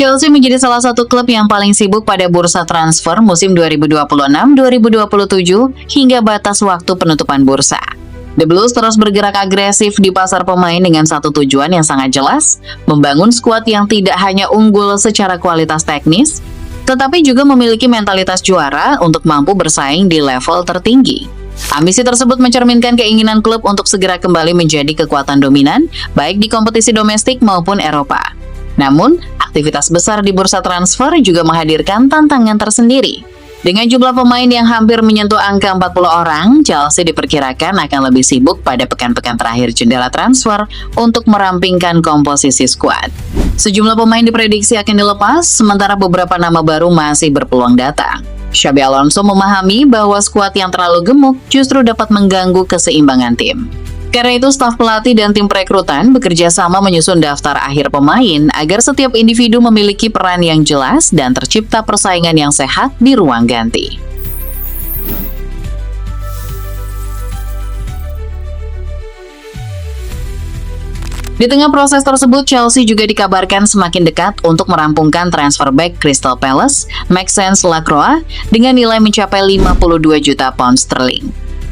Chelsea menjadi salah satu klub yang paling sibuk pada bursa transfer musim 2026-2027 hingga batas waktu penutupan bursa. The Blues terus bergerak agresif di pasar pemain dengan satu tujuan yang sangat jelas, membangun skuad yang tidak hanya unggul secara kualitas teknis, tetapi juga memiliki mentalitas juara untuk mampu bersaing di level tertinggi. Ambisi tersebut mencerminkan keinginan klub untuk segera kembali menjadi kekuatan dominan, baik di kompetisi domestik maupun Eropa. Namun, aktivitas besar di bursa transfer juga menghadirkan tantangan tersendiri. Dengan jumlah pemain yang hampir menyentuh angka 40 orang, Chelsea diperkirakan akan lebih sibuk pada pekan-pekan terakhir jendela transfer untuk merampingkan komposisi skuad. Sejumlah pemain diprediksi akan dilepas, sementara beberapa nama baru masih berpeluang datang. Xabi Alonso memahami bahwa skuad yang terlalu gemuk justru dapat mengganggu keseimbangan tim. Karena itu, staf pelatih dan tim perekrutan bekerja sama menyusun daftar akhir pemain agar setiap individu memiliki peran yang jelas dan tercipta persaingan yang sehat di ruang ganti. Di tengah proses tersebut, Chelsea juga dikabarkan semakin dekat untuk merampungkan transfer back Crystal Palace, Maxence Lacroix, dengan nilai mencapai 52 juta pound sterling.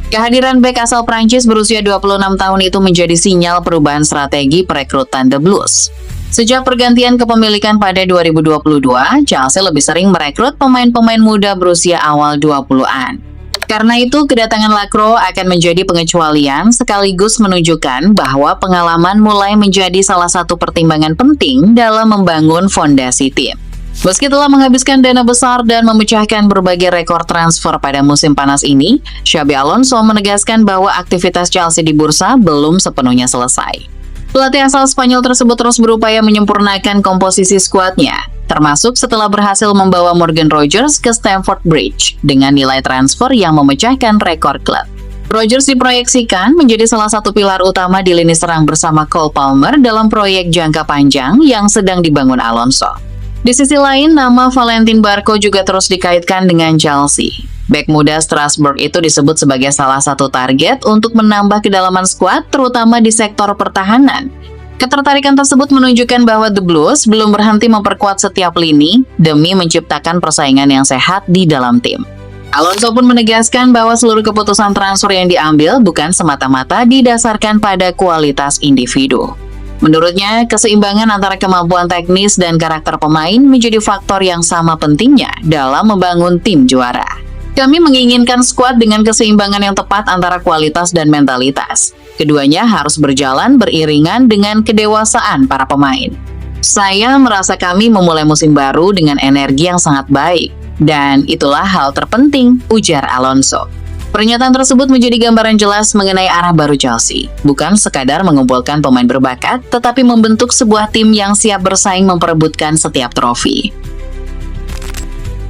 Kehadiran bek asal Prancis berusia 26 tahun itu menjadi sinyal perubahan strategi perekrutan The Blues. Sejak pergantian kepemilikan pada 2022, Chelsea lebih sering merekrut pemain-pemain muda berusia awal 20-an. Karena itu, kedatangan Lacroix akan menjadi pengecualian sekaligus menunjukkan bahwa pengalaman mulai menjadi salah satu pertimbangan penting dalam membangun fondasi tim. Meski telah menghabiskan dana besar dan memecahkan berbagai rekor transfer pada musim panas ini, Xabi Alonso menegaskan bahwa aktivitas Chelsea di bursa belum sepenuhnya selesai. Pelatih asal Spanyol tersebut terus berupaya menyempurnakan komposisi skuadnya, termasuk setelah berhasil membawa Morgan Rogers ke Stamford Bridge dengan nilai transfer yang memecahkan rekor klub. Rogers diproyeksikan menjadi salah satu pilar utama di lini serang bersama Cole Palmer dalam proyek jangka panjang yang sedang dibangun Alonso. Di sisi lain, nama Valentin Barco juga terus dikaitkan dengan Chelsea. Bek muda Strasbourg itu disebut sebagai salah satu target untuk menambah kedalaman skuad, terutama di sektor pertahanan. Ketertarikan tersebut menunjukkan bahwa The Blues belum berhenti memperkuat setiap lini demi menciptakan persaingan yang sehat di dalam tim. Alonso pun menegaskan bahwa seluruh keputusan transfer yang diambil bukan semata-mata didasarkan pada kualitas individu. Menurutnya, keseimbangan antara kemampuan teknis dan karakter pemain menjadi faktor yang sama pentingnya dalam membangun tim juara. Kami menginginkan skuad dengan keseimbangan yang tepat antara kualitas dan mentalitas. Keduanya harus berjalan beriringan dengan kedewasaan para pemain. Saya merasa kami memulai musim baru dengan energi yang sangat baik, dan itulah hal terpenting, ujar Alonso. Pernyataan tersebut menjadi gambaran jelas mengenai arah baru Chelsea. Bukan sekadar mengumpulkan pemain berbakat, tetapi membentuk sebuah tim yang siap bersaing memperebutkan setiap trofi.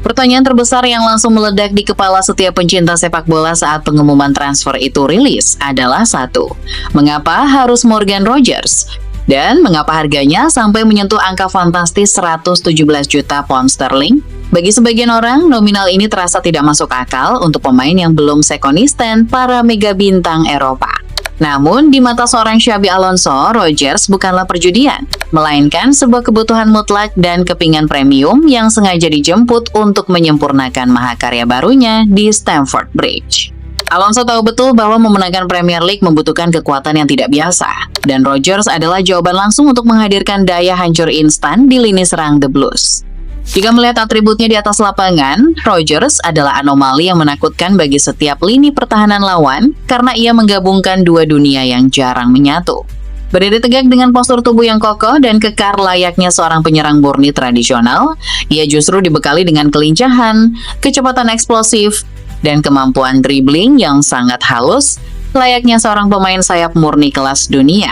Pertanyaan terbesar yang langsung meledak di kepala setiap pencinta sepak bola saat pengumuman transfer itu rilis adalah satu, mengapa harus Morgan Rogers? Dan mengapa harganya sampai menyentuh angka fantastis 117 juta pound sterling? Bagi sebagian orang, nominal ini terasa tidak masuk akal untuk pemain yang belum sekonsisten para mega bintang Eropa. Namun, di mata seorang Xabi Alonso, Rogers bukanlah perjudian, melainkan sebuah kebutuhan mutlak dan kepingan premium yang sengaja dijemput untuk menyempurnakan mahakarya barunya di Stamford Bridge. Alonso tahu betul bahwa memenangkan Premier League membutuhkan kekuatan yang tidak biasa, dan Rogers adalah jawaban langsung untuk menghadirkan daya hancur instan di lini serang The Blues. Jika melihat atributnya di atas lapangan, Rogers adalah anomali yang menakutkan bagi setiap lini pertahanan lawan karena ia menggabungkan dua dunia yang jarang menyatu. Berdiri tegak dengan postur tubuh yang kokoh dan kekar layaknya seorang penyerang murni tradisional, ia justru dibekali dengan kelincahan, kecepatan eksplosif, dan kemampuan dribbling yang sangat halus, layaknya seorang pemain sayap murni kelas dunia.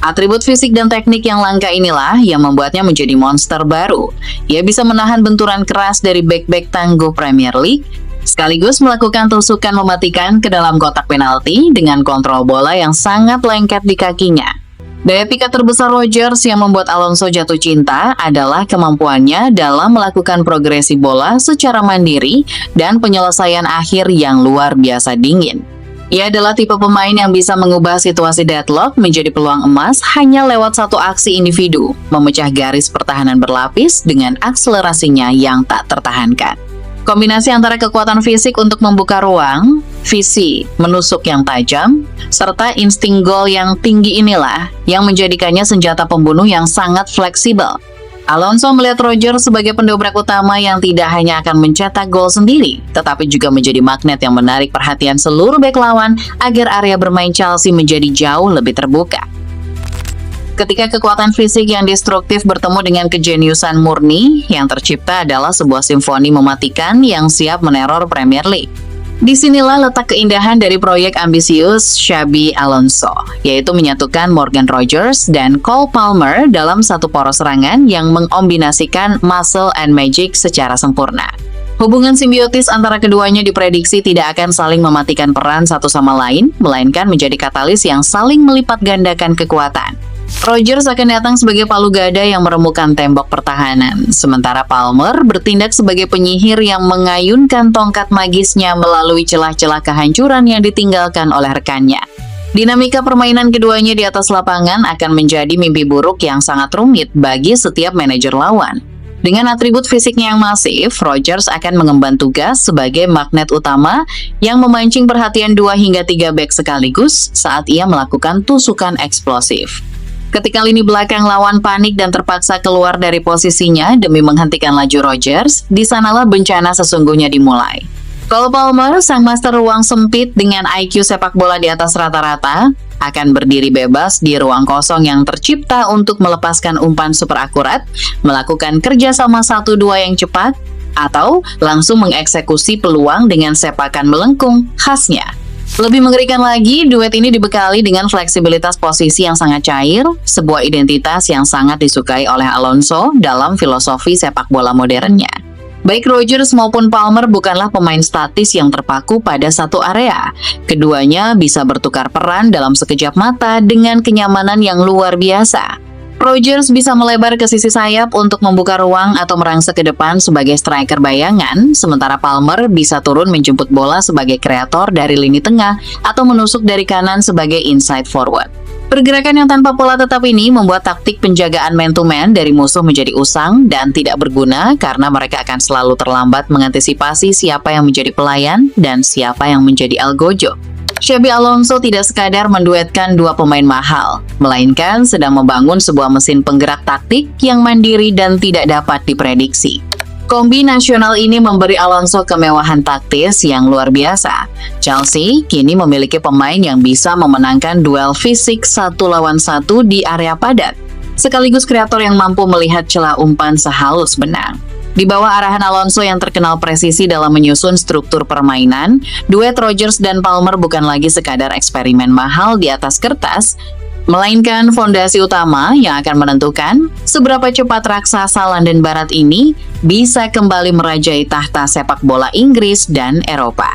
Atribut fisik dan teknik yang langka inilah yang membuatnya menjadi monster baru. Ia bisa menahan benturan keras dari bek-bek tangguh Premier League, sekaligus melakukan tusukan mematikan ke dalam kotak penalti dengan kontrol bola yang sangat lengket di kakinya. Daya pikat terbesar Rogers yang membuat Alonso jatuh cinta adalah kemampuannya dalam melakukan progresi bola secara mandiri dan penyelesaian akhir yang luar biasa dingin. Ia adalah tipe pemain yang bisa mengubah situasi deadlock menjadi peluang emas hanya lewat satu aksi individu, memecah garis pertahanan berlapis dengan akselerasinya yang tak tertahankan. Kombinasi antara kekuatan fisik untuk membuka ruang, visi menusuk yang tajam, serta insting gol yang tinggi inilah yang menjadikannya senjata pembunuh yang sangat fleksibel. Alonso melihat Rodgers sebagai pendobrak utama yang tidak hanya akan mencetak gol sendiri, tetapi juga menjadi magnet yang menarik perhatian seluruh bek lawan agar area bermain Chelsea menjadi jauh lebih terbuka. Ketika kekuatan fisik yang destruktif bertemu dengan kejeniusan murni, yang tercipta adalah sebuah simfoni mematikan yang siap meneror Premier League. Disinilah letak keindahan dari proyek ambisius Xabi Alonso, yaitu menyatukan Morgan Rodgers dan Cole Palmer dalam satu poros serangan yang mengombinasikan muscle and magic secara sempurna. Hubungan simbiotis antara keduanya diprediksi tidak akan saling mematikan peran satu sama lain, melainkan menjadi katalis yang saling melipat gandakan kekuatan. Rodgers akan datang sebagai palu gada yang meremukkan tembok pertahanan, sementara Palmer bertindak sebagai penyihir yang mengayunkan tongkat magisnya melalui celah-celah kehancuran yang ditinggalkan oleh rekannya. Dinamika permainan keduanya di atas lapangan akan menjadi mimpi buruk yang sangat rumit bagi setiap manajer lawan. Dengan atribut fisiknya yang masif, Rodgers akan mengemban tugas sebagai magnet utama yang memancing perhatian 2 hingga 3 bek sekaligus saat ia melakukan tusukan eksplosif. Ketika lini belakang lawan panik dan terpaksa keluar dari posisinya demi menghentikan laju Rodgers, di sanalah bencana sesungguhnya dimulai. Cole Palmer, sang master ruang sempit dengan IQ sepak bola di atas rata-rata, akan berdiri bebas di ruang kosong yang tercipta untuk melepaskan umpan super akurat, melakukan kerjasama 1-2 yang cepat, atau langsung mengeksekusi peluang dengan sepakan melengkung khasnya. Lebih mengerikan lagi, duet ini dibekali dengan fleksibilitas posisi yang sangat cair, sebuah identitas yang sangat disukai oleh Alonso dalam filosofi sepak bola modernnya. Baik Rodgers maupun Palmer bukanlah pemain statis yang terpaku pada satu area. Keduanya bisa bertukar peran dalam sekejap mata dengan kenyamanan yang luar biasa. Rodgers bisa melebar ke sisi sayap untuk membuka ruang atau merangsek ke depan sebagai striker bayangan, sementara Palmer bisa turun menjemput bola sebagai kreator dari lini tengah atau menusuk dari kanan sebagai inside forward. Pergerakan yang tanpa pola tetap ini membuat taktik penjagaan man-to-man dari musuh menjadi usang dan tidak berguna karena mereka akan selalu terlambat mengantisipasi siapa yang menjadi pelayan dan siapa yang menjadi algojo. Xabi Alonso tidak sekadar menduetkan dua pemain mahal, melainkan sedang membangun sebuah mesin penggerak taktik yang mandiri dan tidak dapat diprediksi. Kombi nasional ini memberi Alonso kemewahan taktis yang luar biasa. Chelsea kini memiliki pemain yang bisa memenangkan duel fisik 1 lawan 1 di area padat, sekaligus kreator yang mampu melihat celah umpan sehalus benang. Di bawah arahan Alonso yang terkenal presisi dalam menyusun struktur permainan, duet Rodgers dan Palmer bukan lagi sekadar eksperimen mahal di atas kertas, melainkan fondasi utama yang akan menentukan seberapa cepat raksasa London Barat ini bisa kembali merajai tahta sepak bola Inggris dan Eropa.